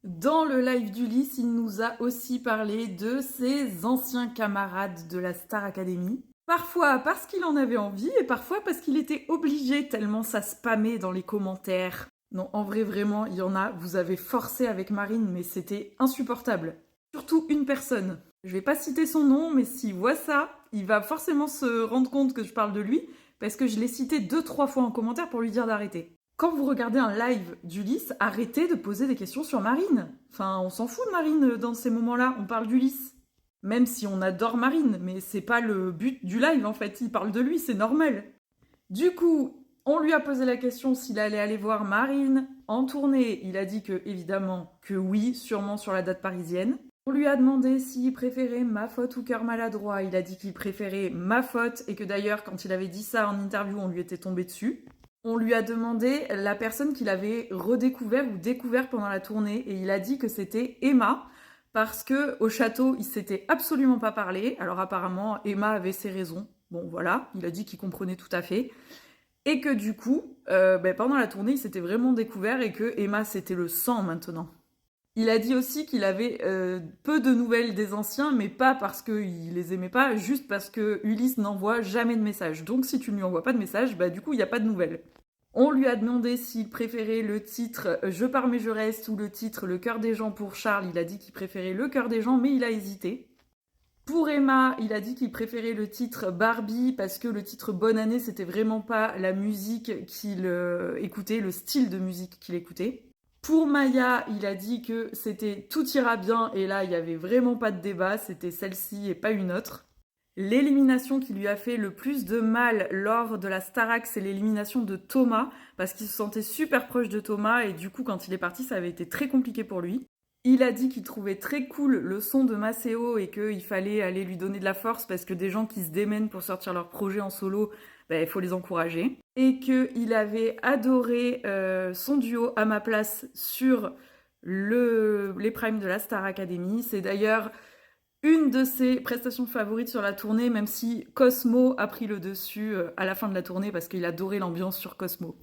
Dans le live d'Ulysse, il nous a aussi parlé de ses anciens camarades de la Star Academy. Parfois parce qu'il en avait envie et parfois parce qu'il était obligé tellement ça spammait dans les commentaires. Non, en vrai, vraiment, il y en a, vous avez forcé avec Marine, mais c'était insupportable. Surtout une personne. Je vais pas citer son nom, mais s'il voit ça, il va forcément se rendre compte que je parle de lui, parce que je l'ai cité 2-3 fois en commentaire pour lui dire d'arrêter. Quand vous regardez un live d'Ulysse, arrêtez de poser des questions sur Marine. Enfin, on s'en fout de Marine dans ces moments-là, on parle d'Ulysse. Même si on adore Marine, mais c'est pas le but du live en fait, il parle de lui, c'est normal. Du coup, on lui a posé la question s'il allait aller voir Marine en tournée. Il a dit que, évidemment, que oui, sûrement sur la date parisienne. On lui a demandé s'il préférait Ma Faute ou Cœur Maladroit. Il a dit qu'il préférait Ma Faute et que d'ailleurs, quand il avait dit ça en interview, on lui était tombé dessus. On lui a demandé la personne qu'il avait redécouvert ou découvert pendant la tournée et il a dit que c'était Emma parce que au château, il s'était absolument pas parlé. Alors apparemment, Emma avait ses raisons. Bon voilà, il a dit qu'il comprenait tout à fait. Et que du coup, pendant la tournée, il s'était vraiment découvert et que Emma, c'était le sang maintenant. Il a dit aussi qu'il avait peu de nouvelles des anciens, mais pas parce qu'il les aimait pas, juste parce que Ulysse n'envoie jamais de messages. Donc si tu ne lui envoies pas de messages, du coup, il n'y a pas de nouvelles. On lui a demandé s'il préférait le titre Je pars mais je reste ou le titre Le cœur des gens pour Charles. Il a dit qu'il préférait Le cœur des gens, mais il a hésité. Pour Emma, il a dit qu'il préférait le titre Barbie parce que le titre Bonne année, c'était vraiment pas la musique qu'il écoutait, le style de musique qu'il écoutait. Pour Maya, il a dit que c'était Tout ira bien et là, il n'y avait vraiment pas de débat, c'était celle-ci et pas une autre. L'élimination qui lui a fait le plus de mal lors de la Starac, c'est l'élimination de Thomas, parce qu'il se sentait super proche de Thomas, et du coup, quand il est parti, ça avait été très compliqué pour lui. Il a dit qu'il trouvait très cool le son de Maceo et qu'il fallait aller lui donner de la force, parce que des gens qui se démènent pour sortir leur projet en solo, il faut les encourager. Et qu'il avait adoré son duo à ma place sur les primes de la Star Academy. C'est d'ailleurs une de ses prestations favorites sur la tournée, même si Cosmo a pris le dessus à la fin de la tournée parce qu'il adorait l'ambiance sur Cosmo.